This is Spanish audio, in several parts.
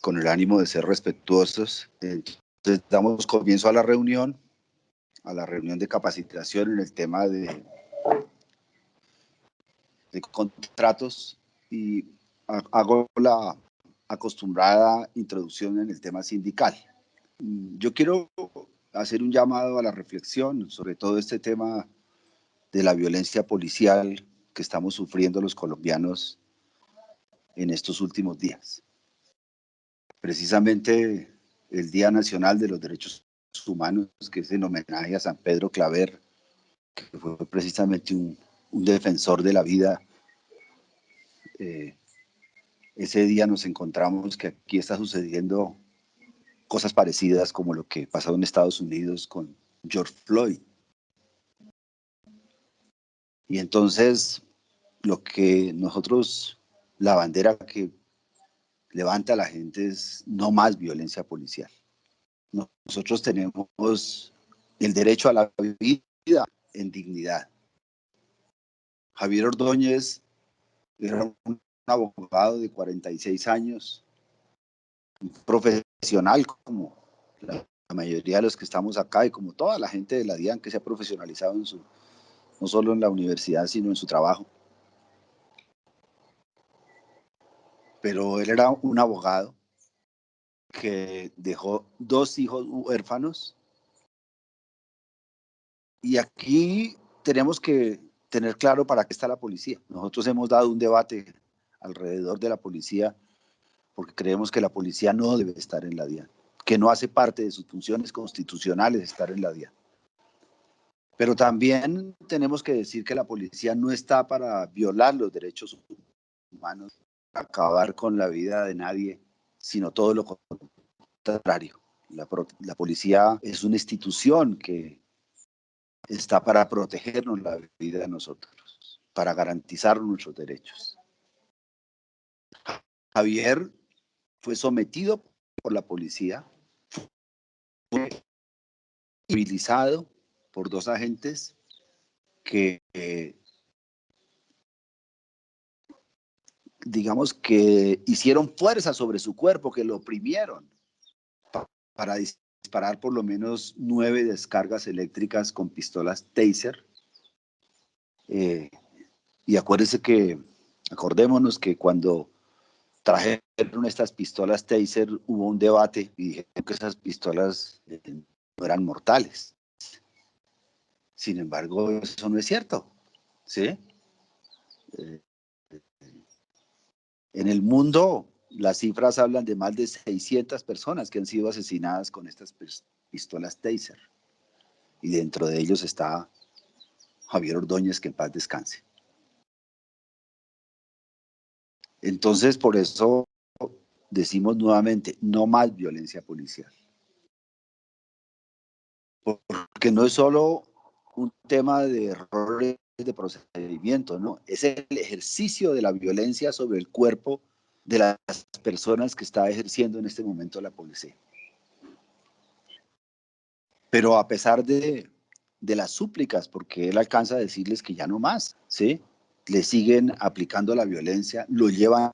con el ánimo de ser respetuosos. Entonces damos comienzo a la reunión de capacitación en el tema de contratos y hago la acostumbrada introducción en el tema sindical. Yo quiero hacer un llamado a la reflexión sobre todo este tema de la violencia policial que estamos sufriendo los colombianos en estos últimos días. Precisamente el Día Nacional de los Derechos Humanos, que es en homenaje a San Pedro Claver, que fue precisamente un defensor de la vida. Ese día nos encontramos que aquí está sucediendo cosas parecidas como lo que pasó en Estados Unidos con George Floyd. Y entonces lo que nosotros, la bandera que levanta la gente es no más violencia policial. Nosotros tenemos el derecho a la vida en dignidad. Javier Ordóñez era un abogado de 46 años, un profesional como la mayoría de los que estamos acá y como toda la gente de la DIAN que se ha profesionalizado en su, no solo en la universidad, sino en su trabajo. Pero él era un abogado que dejó 2 hijos huérfanos. Y aquí tenemos que tener claro para qué está la policía. Nosotros hemos dado un debate alrededor de la policía porque creemos que la policía no debe estar en la DIAN, que no hace parte de sus funciones constitucionales estar en la DIAN. Pero también tenemos que decir que la policía no está para violar los derechos humanos, acabar con la vida de nadie, sino todo lo contrario. La policía es una institución que está para protegernos la vida de nosotros, para garantizar nuestros derechos. Javier fue sometido por la policía, fue civilizado por 2 agentes que, digamos que hicieron fuerza sobre su cuerpo, que lo oprimieron para disparar por lo menos 9 descargas eléctricas con pistolas Taser. Y acordémonos que cuando trajeron estas pistolas Taser hubo un debate y dijeron que esas pistolas no eran mortales. Sin embargo, eso no es cierto, ¿sí? En el mundo, las cifras hablan de más de 600 personas que han sido asesinadas con estas pistolas Taser. Y dentro de ellos está Javier Ordóñez, que en paz descanse. Entonces, por eso decimos nuevamente, no más violencia policial. Porque no es solo un tema de errores de procedimiento, ¿no? Es el ejercicio de la violencia sobre el cuerpo de las personas que está ejerciendo en este momento la policía. Pero a pesar de las súplicas, porque él alcanza a decirles que ya no más, ¿sí? Le siguen aplicando la violencia, lo llevan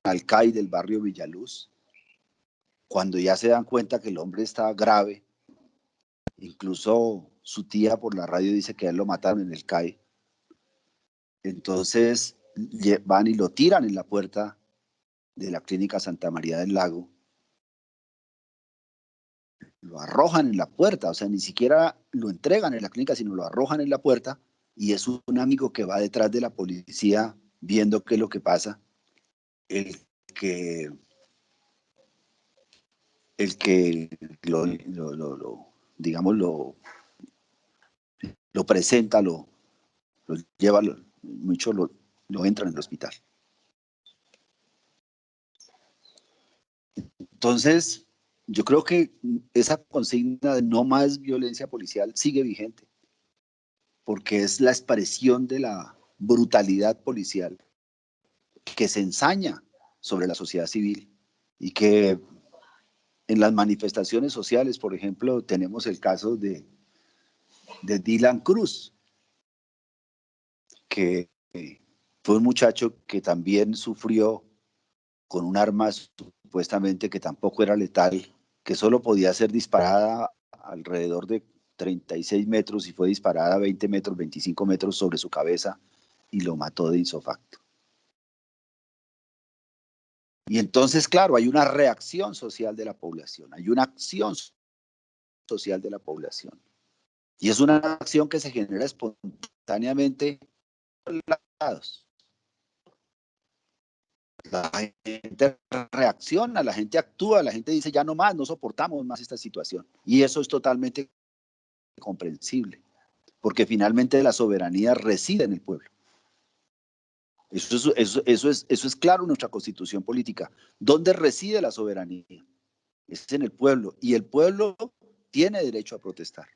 al CAI del barrio Villaluz, cuando ya se dan cuenta que el hombre está grave. Incluso su tía por la radio dice que a él lo mataron en el CAI. Entonces van y lo tiran en la puerta de la clínica Santa María del Lago. Lo arrojan en la puerta, o sea, ni siquiera lo entregan en la clínica, sino lo arrojan en la puerta, y es un amigo que va detrás de la policía viendo qué es lo que pasa, el que digamos, lo presenta, lo lleva, mucho lo entra en el hospital. Entonces, yo creo que esa consigna de no más violencia policial sigue vigente, porque es la expresión de la brutalidad policial que se ensaña sobre la sociedad civil y que en las manifestaciones sociales, por ejemplo, tenemos el caso de Dylan Cruz, que fue un muchacho que también sufrió con un arma a su supuestamente que tampoco era letal, que solo podía ser disparada alrededor de 36 metros y fue disparada 20 metros, 25 metros sobre su cabeza y lo mató de insofacto. Y entonces, claro, hay una reacción social de la población, hay una acción social de la población. Y es una acción que se genera espontáneamente por los lados. La gente reacciona, la gente actúa, la gente dice ya no más, no soportamos más esta situación. Y eso es totalmente comprensible, porque finalmente la soberanía reside en el pueblo. Eso es claro en nuestra constitución política. ¿Dónde reside la soberanía? Es en el pueblo, y el pueblo tiene derecho a protestar.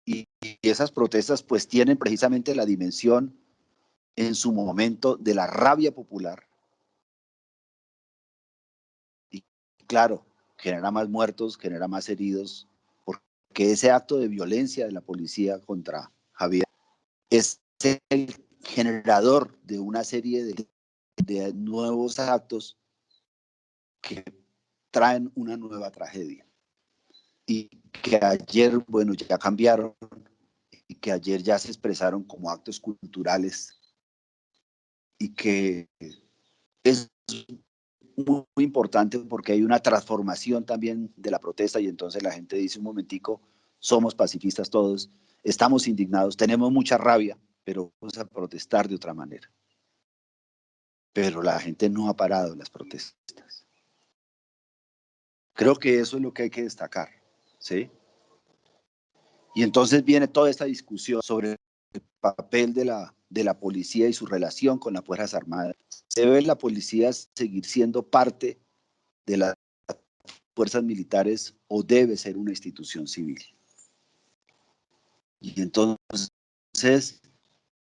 Y esas protestas pues tienen precisamente la dimensión en su momento de la rabia popular. Y claro, genera más muertos, genera más heridos, porque ese acto de violencia de la policía contra Javier es el generador de una serie de nuevos actos que traen una nueva tragedia. Y que ayer, bueno, ya cambiaron, y que ayer ya se expresaron como actos culturales, y que es muy importante porque hay una transformación también de la protesta, y entonces la gente dice un momentico, somos pacifistas todos, estamos indignados, tenemos mucha rabia, pero vamos a protestar de otra manera. Pero la gente no ha parado las protestas. Creo que eso es lo que hay que destacar, ¿sí? Y entonces viene toda esta discusión sobre el papel de la policía y su relación con las Fuerzas Armadas. ¿Debe la policía seguir siendo parte de las fuerzas militares o debe ser una institución civil? Y entonces,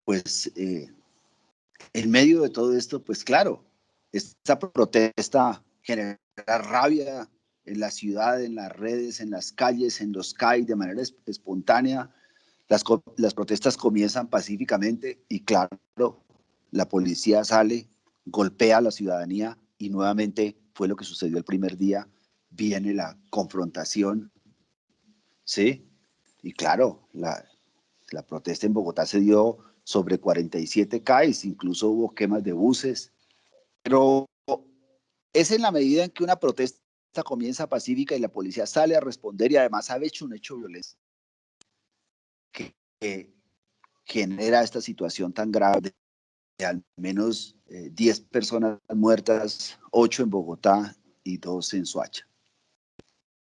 pues, en medio de todo esto, pues claro, esta protesta genera rabia en la ciudad, en las redes, en las calles, en los CAI, de manera espontánea. Las protestas comienzan pacíficamente y claro, la policía sale, golpea a la ciudadanía y nuevamente fue lo que sucedió el primer día, viene la confrontación, ¿sí? Y claro, la protesta en Bogotá se dio sobre 47 CAIs, incluso hubo quemas de buses, pero es en la medida en que una protesta comienza pacífica y la policía sale a responder y además ha hecho un hecho violento que genera esta situación tan grave de al menos 10 personas muertas, 8 en Bogotá y 2 en Soacha.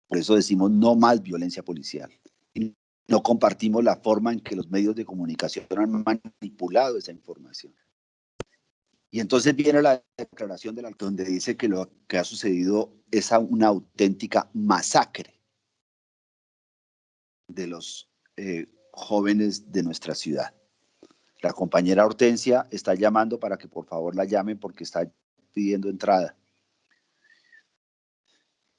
Por eso decimos no más violencia policial. Y no compartimos la forma en que los medios de comunicación han manipulado esa información. Y entonces viene la declaración de la donde dice que lo que ha sucedido es una auténtica masacre de los jóvenes de nuestra ciudad. La compañera Hortensia está llamando para que por favor la llamen porque está pidiendo entrada.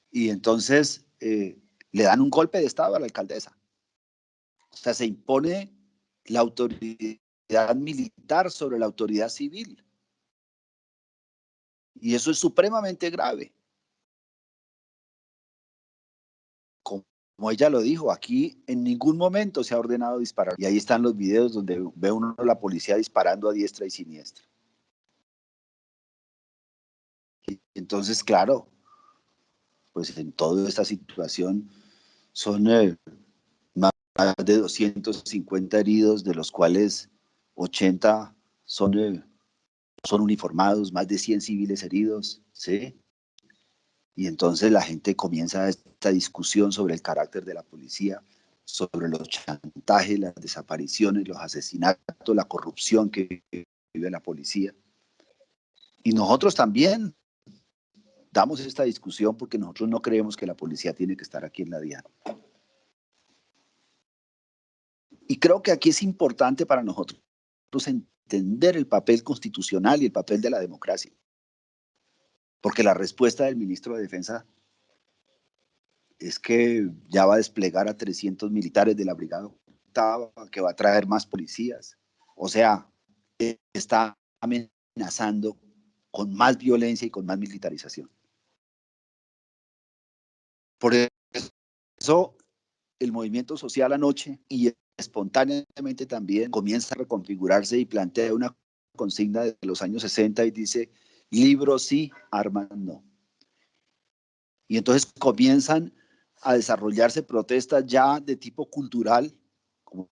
Y entonces le dan un golpe de Estado a la alcaldesa. O sea, se impone la autoridad militar sobre la autoridad civil. Y eso es supremamente grave. Como ella lo dijo, aquí en ningún momento se ha ordenado disparar. Y ahí están los videos donde ve uno a la policía disparando a diestra y siniestra. Y entonces, claro, pues en toda esta situación son más de 250 heridos, de los cuales 80 son uniformados, más de 100 civiles heridos, ¿sí? Y entonces la gente comienza esta discusión sobre el carácter de la policía, sobre los chantajes, las desapariciones, los asesinatos, la corrupción que vive la policía. Y nosotros también damos esta discusión porque nosotros no creemos que la policía tiene que estar aquí en la DIAN. Y creo que aquí es importante para nosotros entender el papel constitucional y el papel de la democracia. Porque la respuesta del ministro de Defensa es que ya va a desplegar a 300 militares de la Brigada Octava, que va a traer más policías. O sea, está amenazando con más violencia y con más militarización. Por eso el movimiento social anoche y espontáneamente también comienza a reconfigurarse y plantea una consigna de los años 60 y dice, libros sí, armas no. Y entonces comienzan a desarrollarse protestas ya de tipo cultural, como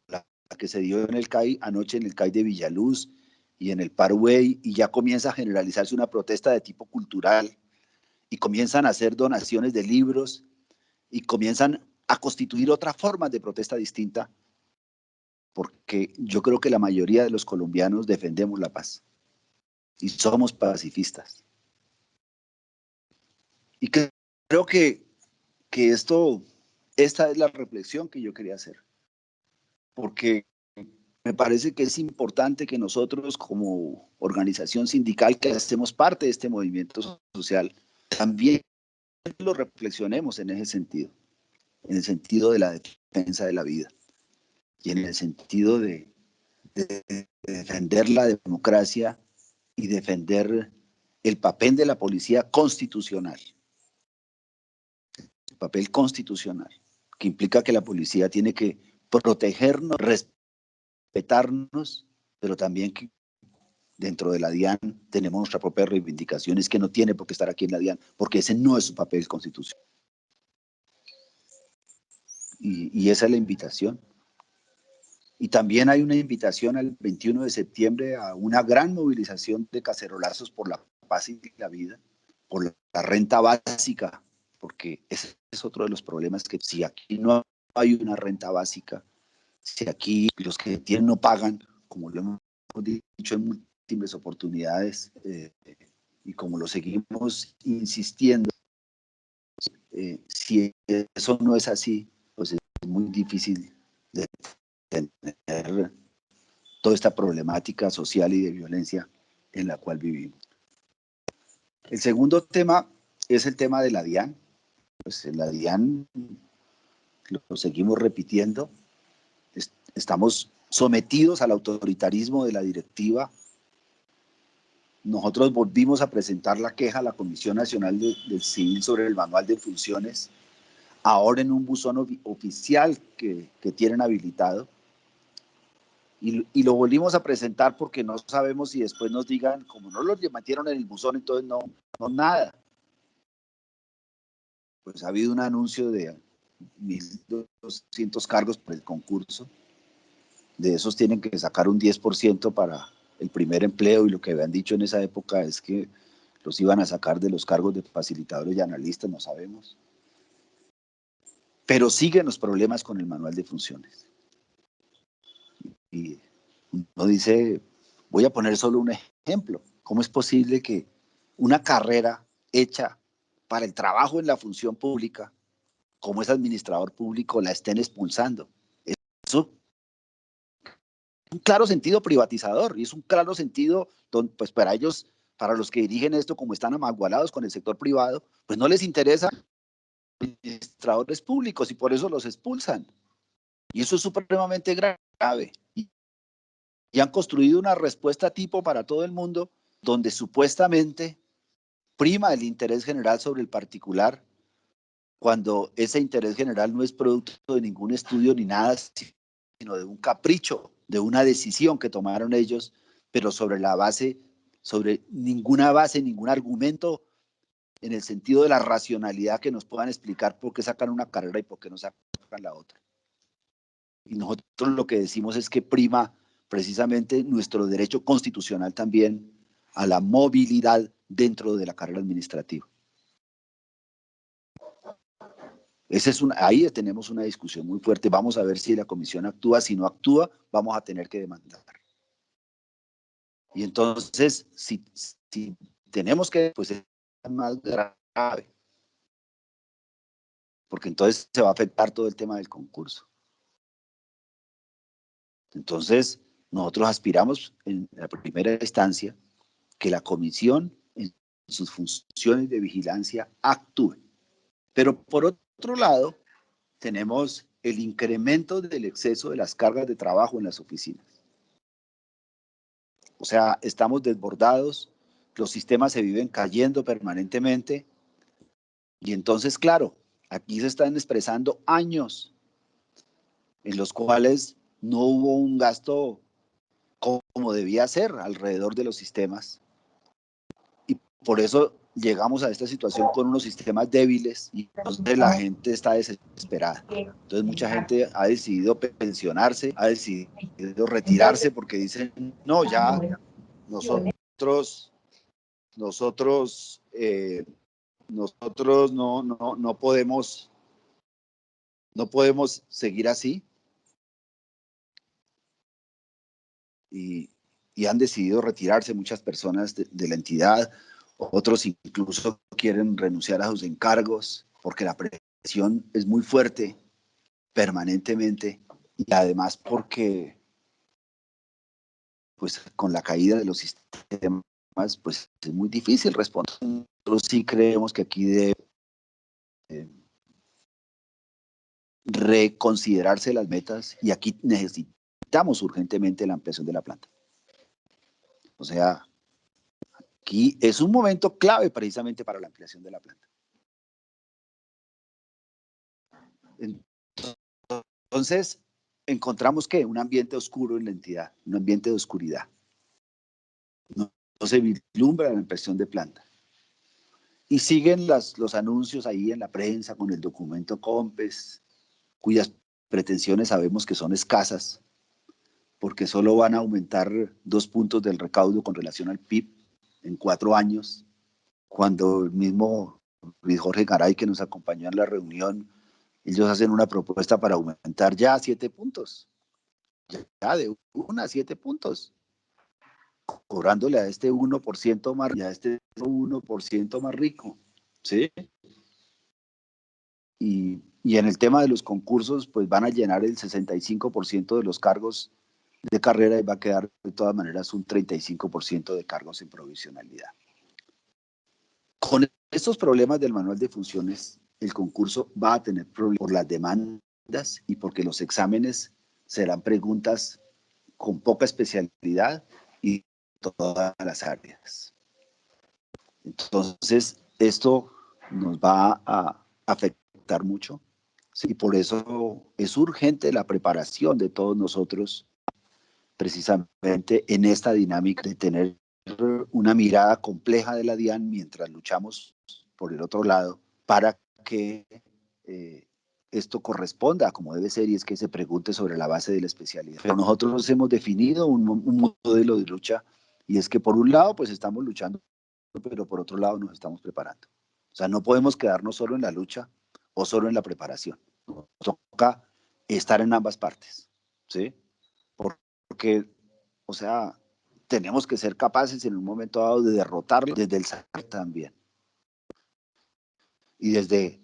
la que se dio en el CAI anoche en el CAI de Villaluz y en el Parkway, y ya comienza a generalizarse una protesta de tipo cultural, y comienzan a hacer donaciones de libros, y comienzan a constituir otra forma de protesta distinta, porque yo creo que la mayoría de los colombianos defendemos la paz, y somos pacifistas. Y creo que esta es la reflexión que yo quería hacer, porque me parece que es importante que nosotros como organización sindical que hacemos parte de este movimiento social, también lo reflexionemos en ese sentido, en el sentido de la defensa de la vida y en el sentido de defender la democracia y defender el papel de la policía constitucional, el papel constitucional, que implica que la policía tiene que protegernos, respetarnos, pero también que dentro de la DIAN tenemos nuestra propia reivindicación, es que no tiene por qué estar aquí en la DIAN, porque ese no es su papel constitucional. Y esa es la invitación. Y también hay una invitación al 21 de septiembre a una gran movilización de cacerolazos por la paz y la vida, por la renta básica, porque ese es otro de los problemas, que si aquí no hay una renta básica, si aquí los que tienen no pagan, como lo hemos dicho en múltiples oportunidades, y como lo seguimos insistiendo, si eso no es así, pues es muy difícil de tener toda esta problemática social y de violencia en la cual vivimos. El segundo tema es el tema de la DIAN. Pues la DIAN lo seguimos repitiendo. Estamos sometidos al autoritarismo de la directiva. Nosotros volvimos a presentar la queja a la Comisión Nacional del Civil sobre el manual de funciones, ahora en un buzón oficial que tienen habilitado. Y lo volvimos a presentar porque no sabemos si después nos digan, como no lo metieron en el buzón, entonces no nada. Pues ha habido un anuncio de 1.200 cargos por el concurso. De esos tienen que sacar un 10% para el primer empleo, y lo que habían dicho en esa época es que los iban a sacar de los cargos de facilitadores y analistas, no sabemos. Pero siguen los problemas con el manual de funciones. Y uno dice, voy a poner solo un ejemplo. ¿Cómo es posible que una carrera hecha para el trabajo en la función pública, como es administrador público, la estén expulsando? Eso es un claro sentido privatizador, y es un claro sentido, pues para ellos, para los que dirigen esto, como están amagualados con el sector privado, pues no les interesa administradores públicos y por eso los expulsan. Y eso es supremamente grave. Y han construido una respuesta tipo para todo el mundo, donde supuestamente prima el interés general sobre el particular, cuando ese interés general no es producto de ningún estudio ni nada, sino de un capricho, de una decisión que tomaron ellos, pero sobre la base, sobre ninguna base, ningún argumento en el sentido de la racionalidad que nos puedan explicar por qué sacan una carrera y por qué no sacan la otra. Y nosotros lo que decimos es que prima precisamente nuestro derecho constitucional también a la movilidad dentro de la carrera administrativa. Ahí tenemos una discusión muy fuerte. Vamos a ver si la comisión actúa. Si no actúa, vamos a tener que demandar. Y entonces, si tenemos que, pues es más grave, porque entonces se va a afectar todo el tema del concurso. Entonces, nosotros aspiramos en la primera instancia que la comisión en sus funciones de vigilancia actúe. Pero por otro lado, tenemos el incremento del exceso de las cargas de trabajo en las oficinas. O sea, estamos desbordados, los sistemas se viven cayendo permanentemente y entonces, claro, aquí se están expresando años en los cuales no hubo un gasto como debía ser alrededor de los sistemas. Y por eso llegamos a esta situación con unos sistemas débiles y entonces la gente está desesperada. Entonces mucha gente ha decidido pensionarse, ha decidido retirarse porque dicen, no, ya nosotros no podemos seguir así y han decidido retirarse muchas personas de la entidad, otros incluso quieren renunciar a sus encargos porque la presión es muy fuerte permanentemente y además porque pues con la caída de los sistemas pues es muy difícil responder. Nosotros sí creemos que aquí debe reconsiderarse las metas y aquí necesitamos urgentemente la ampliación de la planta. O sea, aquí es un momento clave precisamente para la ampliación de la planta. Entonces, encontramos que un ambiente oscuro en la entidad, un ambiente de oscuridad. No se vislumbra la ampliación de planta. Y siguen los anuncios ahí en la prensa con el documento COMPES, cuyas pretensiones sabemos que son escasas, porque solo van a aumentar 2 puntos del recaudo con relación al PIB en 4 años, cuando el mismo Luis Jorge Garay, que nos acompañó en la reunión, ellos hacen una propuesta para aumentar ya 7 puntos, ya de 1 a 7 puntos, cobrándole a este 1% más y a este 1% más rico, ¿sí? Y en el tema de los concursos, pues van a llenar el 65% de los cargos de carrera y va a quedar de todas maneras un 35% de cargos en provisionalidad. Con estos problemas del manual de funciones, el concurso va a tener problemas por las demandas y porque los exámenes serán preguntas con poca especialidad y todas las áreas. Entonces, esto nos va a afectar mucho, ¿sí? Y por eso es urgente la preparación de todos nosotros precisamente en esta dinámica de tener una mirada compleja de la DIAN mientras luchamos por el otro lado para que esto corresponda como debe ser y es que se pregunte sobre la base de la especialidad. Pero nosotros hemos definido un modelo de lucha y es que por un lado pues estamos luchando, pero por otro lado nos estamos preparando. O sea, no podemos quedarnos solo en la lucha o solo en la preparación. Nos toca estar en ambas partes, ¿sí? Porque, o sea, tenemos que ser capaces en un momento dado de derrotarlo desde el saber también. Y desde,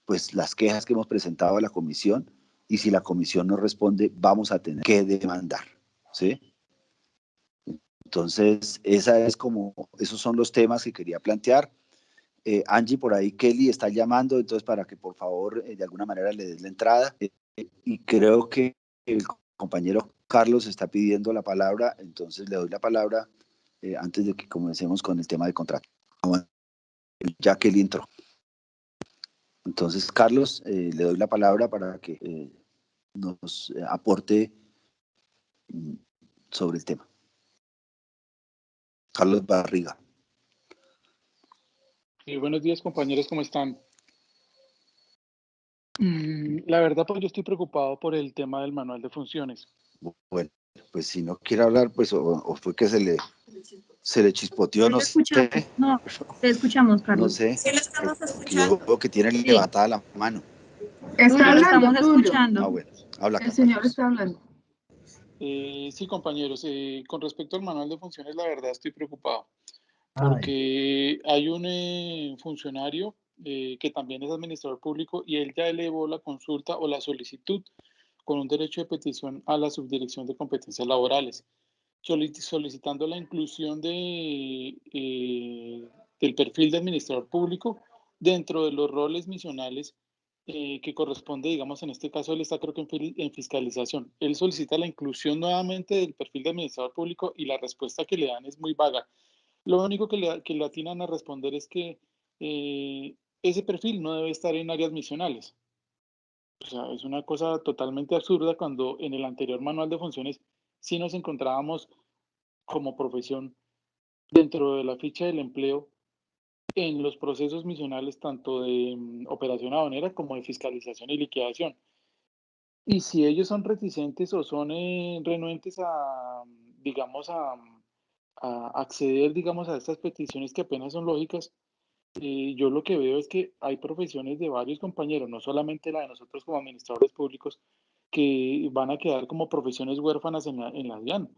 pues, las quejas que hemos presentado a la comisión, y si la comisión no responde, vamos a tener que demandar, ¿sí? Entonces, esos son los temas que quería plantear. Angie, por ahí Kelly está llamando, entonces para que por favor de alguna manera le des la entrada. Y creo que el compañero Carlos está pidiendo la palabra, entonces le doy la palabra antes de que comencemos con el tema de contrato. Ya Kelly entró. Entonces, Carlos, le doy la palabra para que nos aporte sobre el tema. Carlos Barriga. Buenos días, compañeros, ¿cómo están? La verdad, pues yo estoy preocupado por el tema del manual de funciones. Bueno, pues si no quiere hablar, pues o fue que se le chispoteó, no sé. No, te escuchamos, Carlos. No sé. Sí, lo estamos escuchando. Yo veo que tiene levantada la mano. Está estamos escuchando. Ah, bueno, habla. El señor está hablando. Sí, compañeros, con respecto al manual de funciones, la verdad estoy preocupado porque hay un funcionario que también es administrador público y él ya elevó la consulta o la solicitud con un derecho de petición a la Subdirección de Competencias Laborales, solicitando la inclusión del perfil de administrador público dentro de los roles misionales que corresponde, digamos, en este caso él está creo que en fiscalización. Él solicita la inclusión nuevamente del perfil de administrador público y la respuesta que le dan es muy vaga. Lo único que le atinan a responder es que ese perfil no debe estar en áreas misionales. O sea, es una cosa totalmente absurda cuando en el anterior manual de funciones sí nos encontrábamos como profesión dentro de la ficha del empleo en los procesos misionales tanto de operación aduanera como de fiscalización y liquidación. Y si ellos son reticentes o son renuentes a, digamos, a acceder, digamos, a estas peticiones que apenas son lógicas, yo lo que veo es que hay profesiones de varios compañeros, no solamente la de nosotros como administradores públicos, que van a quedar como profesiones huérfanas en la DIAN.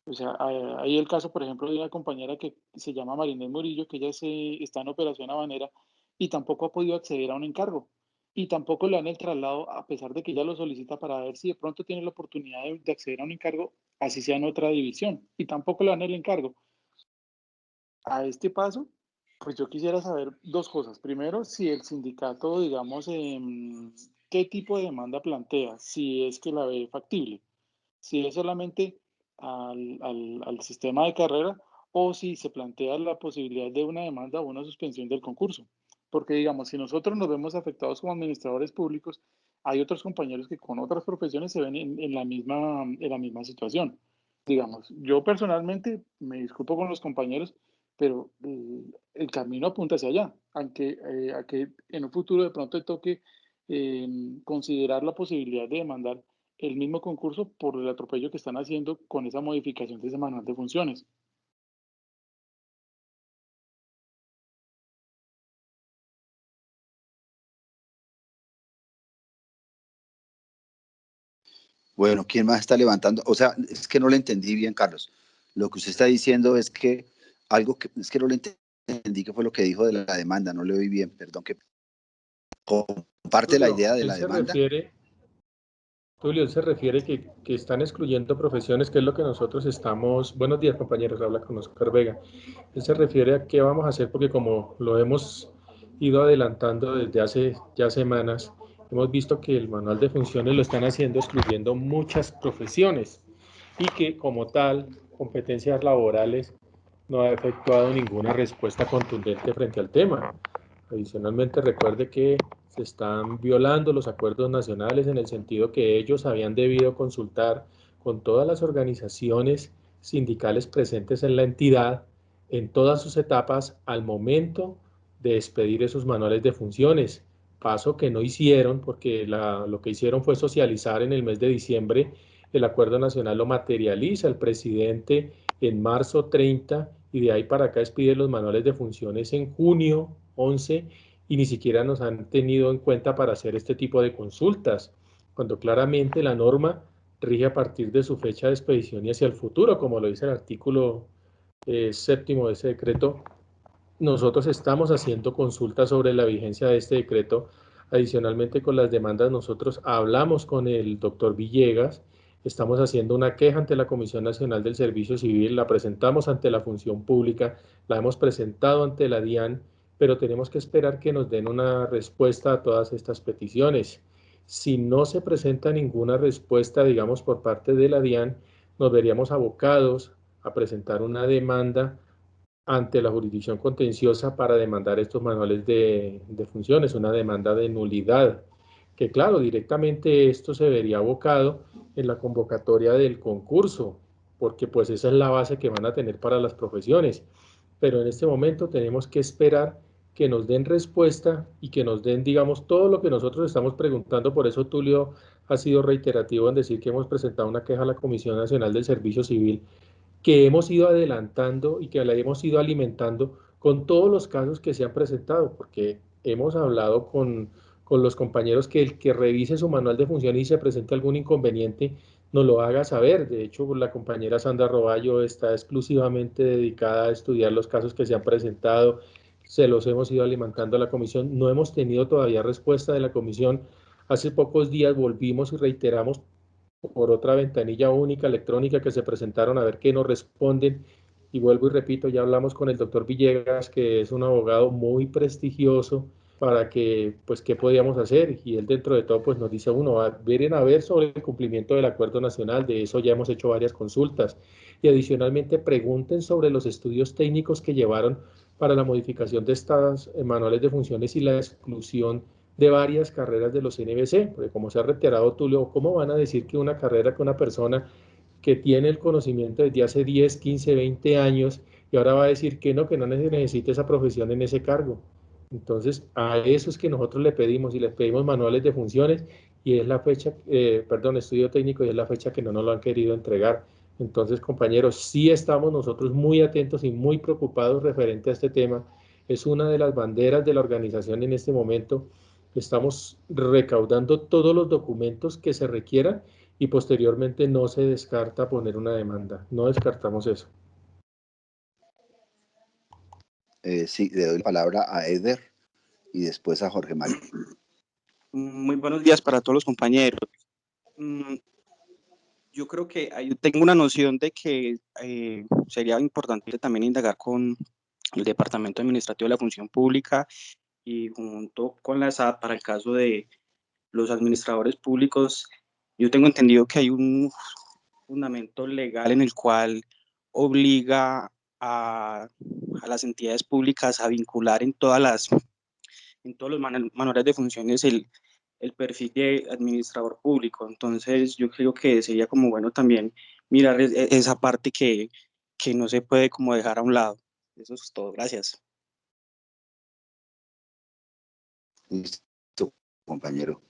O sea, hay el caso, por ejemplo, de una compañera que se llama Marinés Murillo, que ella está en operación habanera y tampoco ha podido acceder a un encargo. Y tampoco le dan el traslado, a pesar de que ella lo solicita para ver si de pronto tiene la oportunidad de acceder a un encargo, así sea en otra división. Y tampoco le dan el encargo. A este paso, pues yo quisiera saber dos cosas. Primero, si el sindicato, digamos, qué tipo de demanda plantea, si es que la ve factible, si es solamente al sistema de carrera o si se plantea la posibilidad de una demanda o una suspensión del concurso. Porque, digamos, si nosotros nos vemos afectados como administradores públicos, hay otros compañeros que con otras profesiones se ven en la misma situación. Digamos, yo personalmente me disculpo con los compañeros, pero el camino apunta hacia allá, aunque a que en un futuro de pronto toque considerar la posibilidad de demandar el mismo concurso por el atropello que están haciendo con esa modificación de ese manual de funciones. Bueno, ¿quién más está levantando? O sea, es que no le entendí bien, Carlos. Lo que usted está diciendo es que es que no le entendí qué fue lo que dijo de la demanda, no le oí bien, perdón, que comparte la Tulio, idea de él la se demanda. refiere, Tulio, él se refiere que están excluyendo profesiones, que es lo que nosotros estamos... Buenos días, compañeros, habla con Oscar Vega. Él se refiere a qué vamos a hacer, porque como lo hemos ido adelantando desde hace ya semanas, hemos visto que el manual de funciones lo están haciendo excluyendo muchas profesiones y que como tal, competencias laborales no ha efectuado ninguna respuesta contundente frente al tema. Adicionalmente, recuerde que se están violando los acuerdos nacionales en el sentido que ellos habían debido consultar con todas las organizaciones sindicales presentes en la entidad en todas sus etapas al momento de expedir esos manuales de funciones, paso que no hicieron porque lo que hicieron fue socializar en el mes de diciembre. El acuerdo nacional lo materializa el presidente en marzo 30 y de ahí para acá expide los manuales de funciones en junio 11 y ni siquiera nos han tenido en cuenta para hacer este tipo de consultas, cuando claramente la norma rige a partir de su fecha de expedición y hacia el futuro, como lo dice el artículo séptimo de ese decreto. Nosotros estamos haciendo consultas sobre la vigencia de este decreto. Adicionalmente, con las demandas, nosotros hablamos con el doctor Villegas, estamos haciendo una queja ante la Comisión Nacional del Servicio Civil, la presentamos ante la Función Pública, la hemos presentado ante la DIAN, pero tenemos que esperar que nos den una respuesta a todas estas peticiones. Si no se presenta ninguna respuesta, digamos, por parte de la DIAN, nos veríamos abocados a presentar una demanda ante la jurisdicción contenciosa para demandar estos manuales de funciones, una demanda de nulidad, que claro, directamente esto se vería abocado en la convocatoria del concurso, porque pues esa es la base que van a tener para las profesiones. Pero en este momento tenemos que esperar que nos den respuesta y que nos den, digamos, todo lo que nosotros estamos preguntando. Por eso Tulio ha sido reiterativo en decir que hemos presentado una queja a la Comisión Nacional del Servicio Civil, que hemos ido adelantando y que la hemos ido alimentando con todos los casos que se han presentado, porque hemos hablado con los compañeros que el que revise su manual de funciones y se presente algún inconveniente, nos lo haga saber. De hecho, la compañera Sandra Roballo está exclusivamente dedicada a estudiar los casos que se han presentado, se los hemos ido alimentando a la comisión, no hemos tenido todavía respuesta de la comisión. Hace pocos días volvimos y reiteramos por otra ventanilla única electrónica que se presentaron a ver qué nos responden. Y vuelvo y repito, ya hablamos con el doctor Villegas, que es un abogado muy prestigioso, para que, pues, qué podíamos hacer. Y él dentro de todo, pues, nos dice, uno, vienen a ver sobre el cumplimiento del acuerdo nacional, de eso ya hemos hecho varias consultas. y adicionalmente pregunten sobre los estudios técnicos que llevaron para la modificación de estas manuales de funciones y la exclusión de varias carreras de los NBC, porque como se ha reiterado Tulio, ¿cómo van a decir que una carrera que una persona que tiene el conocimiento desde hace 10, 15, 20 años y ahora va a decir que no necesita esa profesión en ese cargo? Entonces, a eso es que nosotros le pedimos, y les pedimos manuales de funciones, y es la fecha, estudio técnico, y es la fecha que no nos lo han querido entregar. Entonces, compañeros, sí estamos nosotros muy atentos y muy preocupados referente a este tema. Es una de las banderas de la organización en este momento. Estamos recaudando todos los documentos que se requieran y posteriormente no se descarta poner una demanda. No descartamos eso. Sí, le doy la palabra a Eder y después a Jorge Mario. Muy buenos días para todos los compañeros. Yo creo que tengo una noción de que sería importante también indagar con el Departamento Administrativo de la Función Pública y junto con la SAT para el caso de los administradores públicos. Yo tengo entendido que hay un fundamento legal en el cual obliga a las entidades públicas a vincular en todos los manuales de funciones el perfil de administrador público. Entonces yo creo que sería como bueno también mirar esa parte que no se puede como dejar a un lado. Eso es todo. Gracias. Listo, compañero.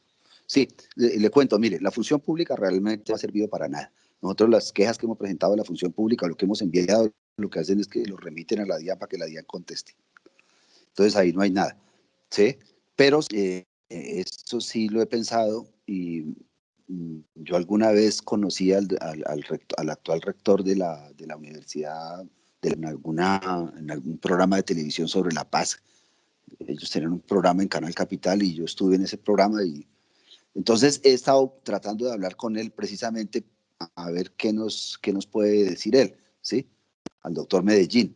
Sí, le cuento, mire, la función pública realmente no ha servido para nada. Nosotros las quejas que hemos presentado a la función pública, lo que hemos enviado, lo que hacen es que lo remiten a la DIAN para que la DIAN conteste. Entonces ahí no hay nada, ¿sí? Pero esto sí lo he pensado y yo alguna vez conocí al actual rector de la universidad en algún programa de televisión sobre la paz. Ellos tenían un programa en Canal Capital y yo estuve en ese programa y entonces he estado tratando de hablar con él precisamente a ver qué nos puede decir él, ¿sí? Al doctor Medellín.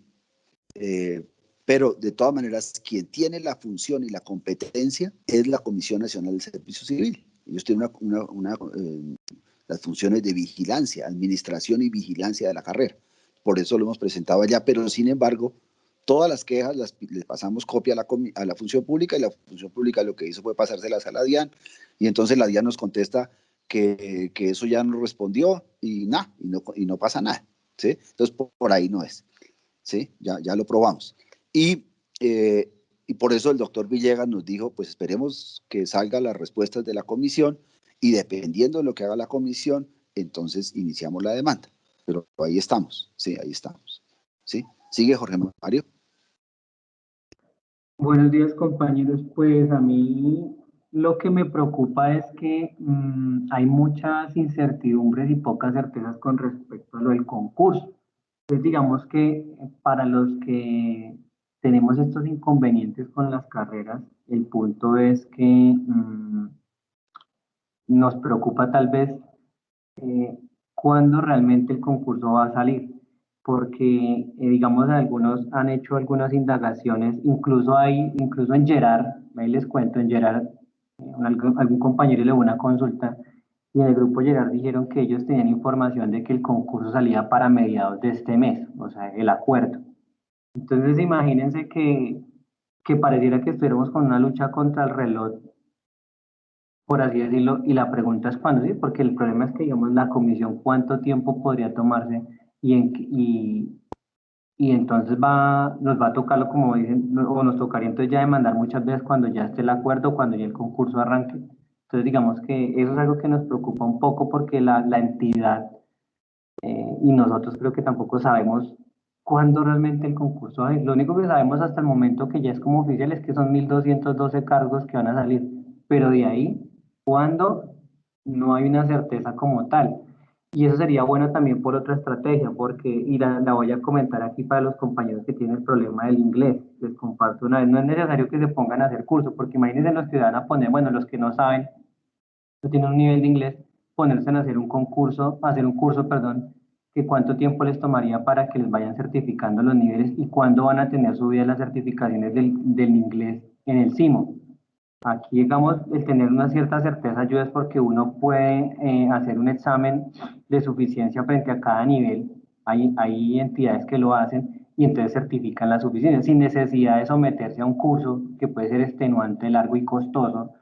Pero de todas maneras, quien tiene la función y la competencia es la Comisión Nacional del Servicio Civil. Ellos tienen las funciones de vigilancia, administración y vigilancia de la carrera. Por eso lo hemos presentado allá, pero sin embargo, todas las quejas les pasamos copia a la función pública y la función pública lo que hizo fue pasárselas a la DIAN y entonces la DIAN nos contesta que eso ya no respondió y no pasa nada, ¿sí? Entonces por ahí no es, ¿sí? Ya lo probamos. Y por eso el doctor Villegas nos dijo, pues esperemos que salgan las respuestas de la comisión y dependiendo de lo que haga la comisión, entonces iniciamos la demanda. Pero ahí estamos, sí, ahí estamos. ¿Sí? ¿Sigue Jorge Mario? Buenos días, compañeros. Pues a mí lo que me preocupa es que hay muchas incertidumbres y pocas certezas con respecto a lo del concurso. Entonces, digamos que para los que tenemos estos inconvenientes con las carreras, el punto es que nos preocupa tal vez cuándo realmente el concurso va a salir, porque digamos algunos han hecho algunas indagaciones, incluso en Gerard, ahí les cuento, en Gerard, algún compañero le dio una consulta y en el grupo Gerard dijeron que ellos tenían información de que el concurso salía para mediados de este mes, o sea, el acuerdo. Entonces imagínense que pareciera que estuviéramos con una lucha contra el reloj, por así decirlo, y la pregunta es cuándo, ¿sí? Porque el problema es que, digamos, la comisión, cuánto tiempo podría tomarse y entonces nos va a tocarlo, como dicen, o nos tocaría entonces ya demandar muchas veces cuando ya esté el acuerdo, cuando ya el concurso arranque. Entonces, digamos que eso es algo que nos preocupa un poco porque la entidad y nosotros creo que tampoco sabemos cuándo realmente el concurso va a ir. Lo único que sabemos hasta el momento que ya es como oficial es que son 1.212 cargos que van a salir, pero de ahí, ¿cuándo? No hay una certeza como tal. Y eso sería bueno también por otra estrategia, porque, y la voy a comentar aquí para los compañeros que tienen el problema del inglés. Les comparto una vez, no es necesario que se pongan a hacer cursos, porque imagínense los que van a poner, bueno, los que no saben, no tienen un nivel de inglés, ponerse a hacer un curso, perdón, que cuánto tiempo les tomaría para que les vayan certificando los niveles y cuándo van a tener subidas las certificaciones del inglés en el CIMO. Aquí, digamos, el tener una cierta certeza ayuda es porque uno puede hacer un examen de suficiencia frente a cada nivel hay entidades que lo hacen y entonces certifican la suficiencia sin necesidad de someterse a un curso que puede ser extenuante, largo y costoso,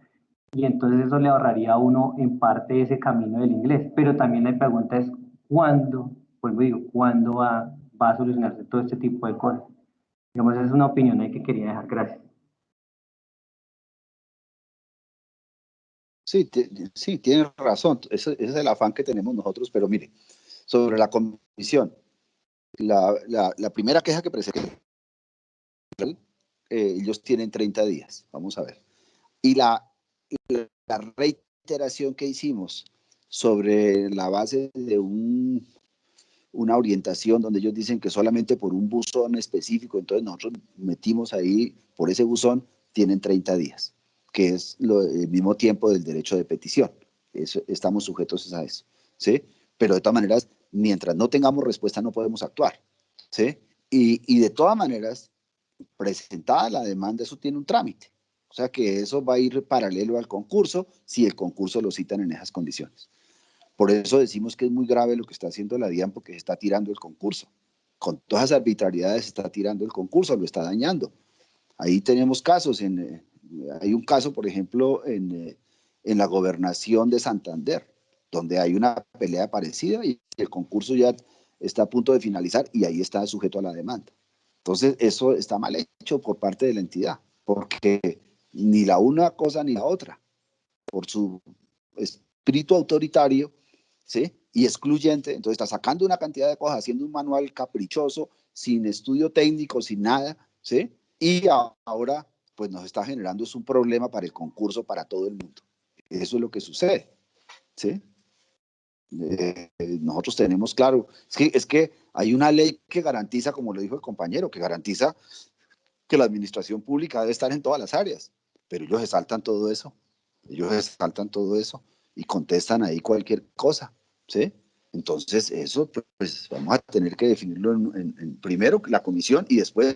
y entonces eso le ahorraría a uno en parte ese camino del inglés. Pero también la pregunta es, ¿cuándo, vuelvo y digo, cuándo va a solucionarse todo este tipo de cosas? Digamos, esa es una opinión ahí que quería dejar. Gracias. Sí, sí, tienes razón. Ese es el afán que tenemos nosotros, pero mire, sobre la comisión, la primera queja que presenté, ellos tienen 30 días, vamos a ver. Y la reiteración que hicimos sobre la base de una orientación donde ellos dicen que solamente por un buzón específico, entonces nosotros metimos ahí, por ese buzón, tienen 30 días, que es el mismo tiempo del derecho de petición. Estamos sujetos a eso, ¿sí? Pero de todas maneras, mientras no tengamos respuesta, no podemos actuar, ¿sí? Y de todas maneras, presentada la demanda, eso tiene un trámite. O sea que eso va a ir paralelo al concurso si el concurso lo citan en esas condiciones. Por eso decimos que es muy grave lo que está haciendo la DIAN, porque se está tirando el concurso. Con todas esas arbitrariedades se está tirando el concurso, lo está dañando. Ahí tenemos casos. Hay un caso, por ejemplo, en la gobernación de Santander, donde hay una pelea parecida y el concurso ya está a punto de finalizar y ahí está sujeto a la demanda. Entonces, eso está mal hecho por parte de la entidad, porque ni la una cosa ni la otra, por su espíritu autoritario, ¿sí? Y excluyente, entonces está sacando una cantidad de cosas, haciendo un manual caprichoso, sin estudio técnico, sin nada, ¿sí? Y ahora, pues nos está generando un problema para el concurso, para todo el mundo. Eso es lo que sucede, ¿sí? Nosotros tenemos claro, es que hay una ley que garantiza, como lo dijo el compañero, que garantiza que la administración pública debe estar en todas las áreas, pero ellos exaltan todo eso, y contestan ahí cualquier cosa, ¿sí? Entonces eso pues vamos a tener que definirlo primero la comisión y después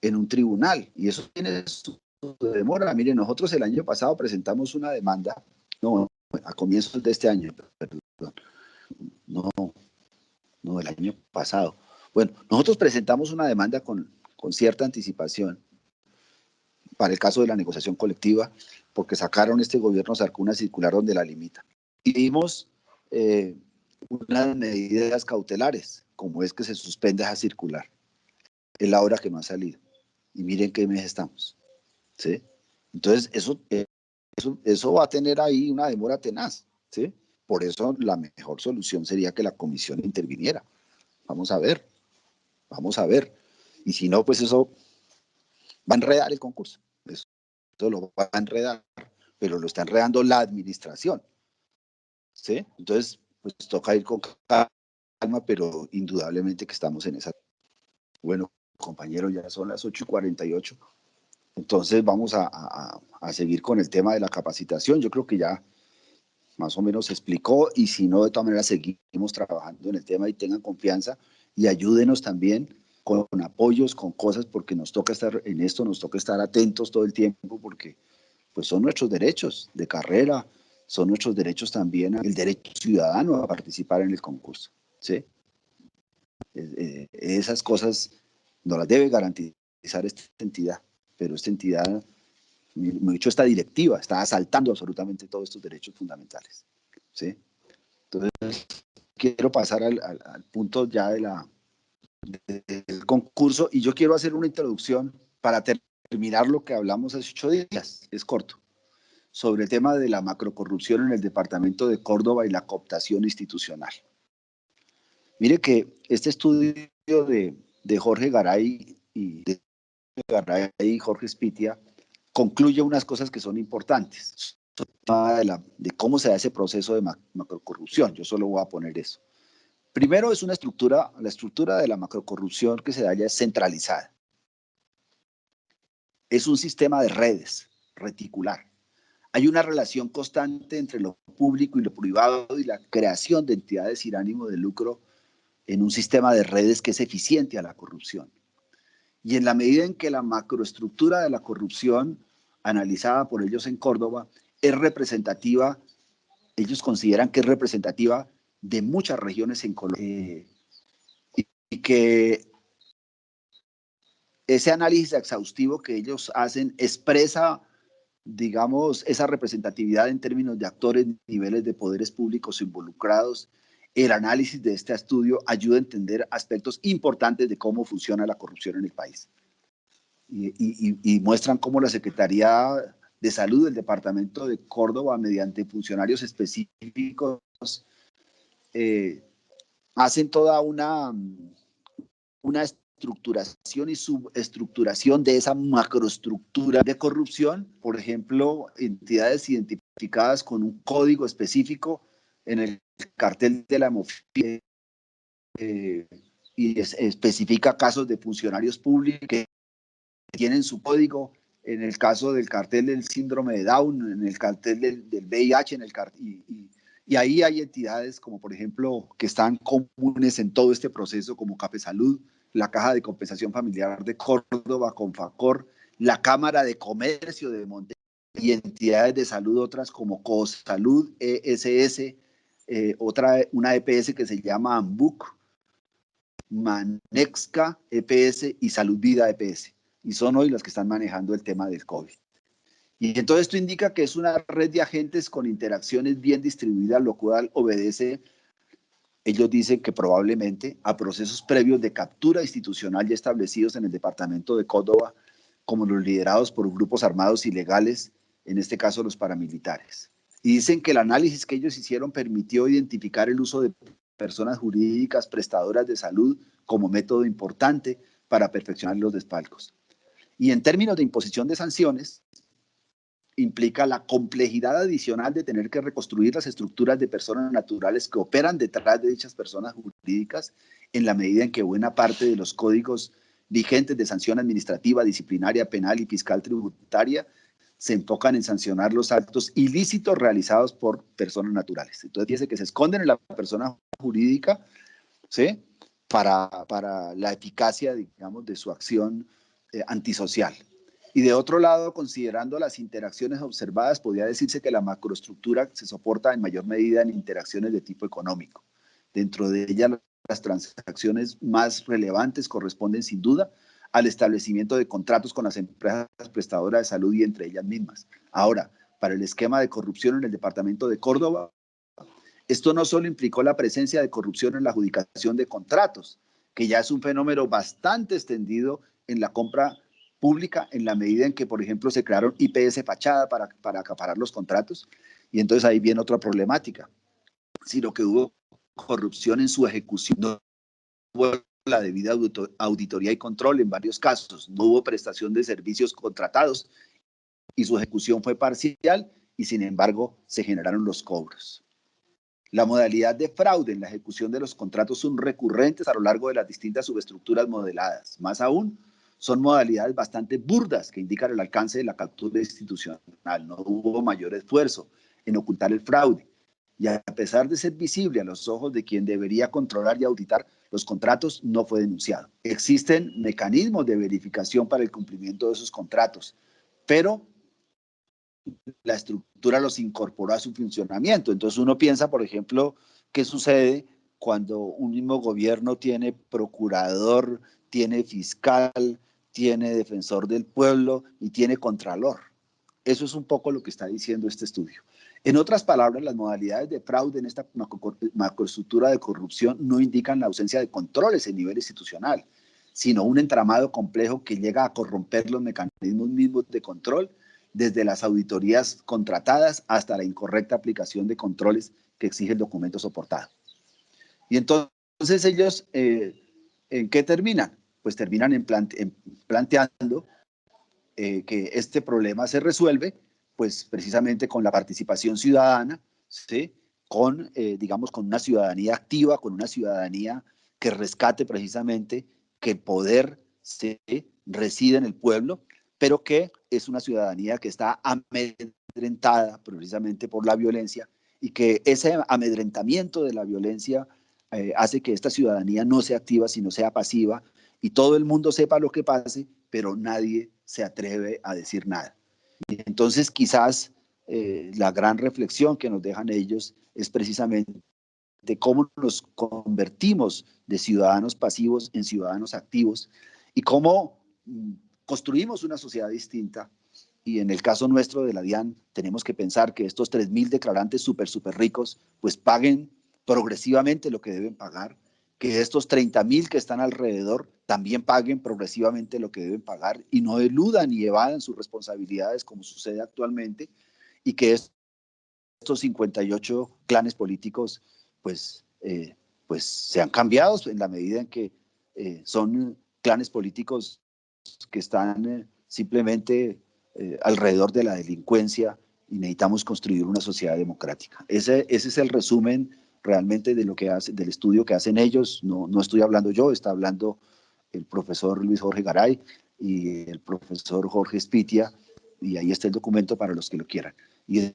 en un tribunal, y eso tiene su demora. Miren, nosotros el año pasado presentamos una demanda, no, a comienzos de este año, perdón, no, el año pasado. Bueno, nosotros presentamos una demanda con cierta anticipación para el caso de la negociación colectiva, porque este gobierno sacó una circular donde la limita. Y dimos unas medidas cautelares, como es que se suspende esa circular. Es la hora que no ha salido. Y miren qué mes estamos, ¿sí? Entonces, eso va a tener ahí una demora tenaz, ¿sí? Por eso la mejor solución sería que la comisión interviniera. Vamos a ver. Y si no, pues eso va a enredar el concurso. Eso lo va a enredar, pero lo está enredando la administración, ¿sí? Entonces, pues toca ir con calma, pero indudablemente que estamos en esa. Bueno, compañeros, ya son las 8:48. Entonces vamos a seguir con el tema de la capacitación. Yo creo que ya más o menos se explicó, y si no, de todas maneras seguimos trabajando en el tema, y tengan confianza y ayúdenos también con apoyos, con cosas, porque nos toca estar en esto, nos toca estar atentos todo el tiempo, porque pues son nuestros derechos de carrera, son nuestros derechos también, el derecho ciudadano a participar en el concurso, ¿sí? Esas cosas no las debe garantizar esta entidad, pero esta entidad, me he dicho, esta directiva está asaltando absolutamente todos estos derechos fundamentales, ¿sí? Entonces, quiero pasar al punto ya del concurso, y yo quiero hacer una introducción para terminar lo que hablamos hace 8 días, es corto, sobre el tema de la macrocorrupción en el departamento de Córdoba y la cooptación institucional. Mire que este estudio de Jorge Garay y Jorge Spitia concluye unas cosas que son importantes de cómo se da ese proceso de macrocorrupción. Yo solo voy a poner eso. Primero, es la estructura de la macrocorrupción que se da ya es centralizada. Es un sistema de redes reticular. Hay una relación constante entre lo público y lo privado y la creación de entidades sin ánimo de lucro en un sistema de redes que es eficiente a la corrupción. Y en la medida en que la macroestructura de la corrupción, analizada por ellos en Córdoba, es representativa, ellos consideran que es representativa de muchas regiones en Colombia. que ese análisis exhaustivo que ellos hacen expresa, digamos, esa representatividad en términos de actores, niveles de poderes públicos involucrados. El análisis de este estudio ayuda a entender aspectos importantes de cómo funciona la corrupción en el país. Y muestran cómo la Secretaría de Salud del Departamento de Córdoba, mediante funcionarios específicos, hacen toda una estructuración y subestructuración de esa macroestructura de corrupción. Por ejemplo, entidades identificadas con un código específico en el cartel de la MOFI, y especifica casos de funcionarios públicos que tienen su código. En el caso del cartel del síndrome de Down, en el cartel del VIH, y ahí hay entidades como, por ejemplo, que están comunes en todo este proceso, como Capesalud, la Caja de Compensación Familiar de Córdoba, Confacor, la Cámara de Comercio de Montevideo, y entidades de salud otras como Cosalud, ESS, una EPS que se llama AMBUC, Manexca EPS y Salud Vida EPS. Y son hoy las que están manejando el tema del COVID. Y entonces esto indica que es una red de agentes con interacciones bien distribuidas, lo cual obedece, ellos dicen que probablemente, a procesos previos de captura institucional ya establecidos en el departamento de Córdoba, como los liderados por grupos armados ilegales, en este caso los paramilitares. Y dicen que el análisis que ellos hicieron permitió identificar el uso de personas jurídicas prestadoras de salud como método importante para perfeccionar los desfalcos. Y en términos de imposición de sanciones, implica la complejidad adicional de tener que reconstruir las estructuras de personas naturales que operan detrás de dichas personas jurídicas, en la medida en que buena parte de los códigos vigentes de sanción administrativa, disciplinaria, penal y fiscal tributaria se enfocan en sancionar los actos ilícitos realizados por personas naturales. Entonces dice que se esconden en la persona jurídica, ¿sí?, para la eficacia, digamos, de su acción antisocial. Y de otro lado, considerando las interacciones observadas, podría decirse que la macroestructura se soporta en mayor medida en interacciones de tipo económico. Dentro de ellas, las transacciones más relevantes corresponden sin duda al establecimiento de contratos con las empresas prestadoras de salud y entre ellas mismas. Ahora, para el esquema de corrupción en el departamento de Córdoba, esto no solo implicó la presencia de corrupción en la adjudicación de contratos, que ya es un fenómeno bastante extendido en la compra pública, en la medida en que, por ejemplo, se crearon IPS fachada para acaparar los contratos, y entonces ahí viene otra problemática, sino que hubo corrupción en su ejecución, no hubo la debida auditoría y control en varios casos, no hubo prestación de servicios contratados y su ejecución fue parcial y sin embargo se generaron los cobros. La modalidad de fraude en la ejecución de los contratos son recurrentes a lo largo de las distintas subestructuras modeladas. Más aún, son modalidades bastante burdas que indican el alcance de la captura institucional. No hubo mayor esfuerzo en ocultar el fraude. Y a pesar de ser visible a los ojos de quien debería controlar y auditar los contratos, no fue denunciado. Existen mecanismos de verificación para el cumplimiento de esos contratos, pero la estructura los incorporó a su funcionamiento. Entonces uno piensa, por ejemplo, qué sucede cuando un mismo gobierno tiene procurador, tiene fiscal, tiene defensor del pueblo y tiene contralor. Eso es un poco lo que está diciendo este estudio. En otras palabras, las modalidades de fraude en esta macroestructura de corrupción no indican la ausencia de controles en nivel institucional, sino un entramado complejo que llega a corromper los mecanismos mismos de control, desde las auditorías contratadas hasta la incorrecta aplicación de controles que exige el documento soportado. Y entonces ellos, ¿en qué terminan? Pues terminan planteando que este problema se resuelve pues precisamente con la participación ciudadana, ¿sí?, digamos, con una ciudadanía activa, con una ciudadanía que rescate precisamente que el poder reside en el pueblo, pero que es una ciudadanía que está amedrentada precisamente por la violencia, y que ese amedrentamiento de la violencia hace que esta ciudadanía no sea activa, sino sea pasiva, y todo el mundo sepa lo que pase, pero nadie se atreve a decir nada. Y entonces quizás la gran reflexión que nos dejan ellos es precisamente de cómo nos convertimos de ciudadanos pasivos en ciudadanos activos y cómo construimos una sociedad distinta. Y en el caso nuestro de la DIAN, tenemos que pensar que estos 3.000 declarantes súper ricos, pues paguen progresivamente lo que deben pagar, que estos 30.000 que están alrededor también paguen progresivamente lo que deben pagar y no eludan y evadan sus responsabilidades como sucede actualmente, y que estos 58 clanes políticos pues sean cambiados en la medida en que son clanes políticos que están simplemente alrededor de la delincuencia, y necesitamos construir una sociedad democrática. Ese es el resumen realmente de lo que hace, del estudio que hacen ellos. No estoy hablando yo, está hablando el profesor Luis Jorge Garay y el profesor Jorge Spitia, y ahí está el documento para los que lo quieran. Y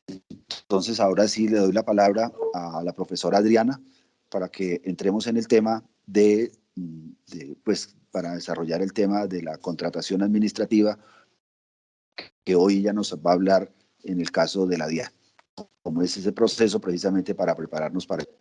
entonces ahora sí le doy la palabra a la profesora Adriana para que entremos en el tema pues para desarrollar el tema de la contratación administrativa, que hoy ella nos va a hablar en el caso de la DIAN. ¿Cómo es ese proceso precisamente para prepararnos para ello?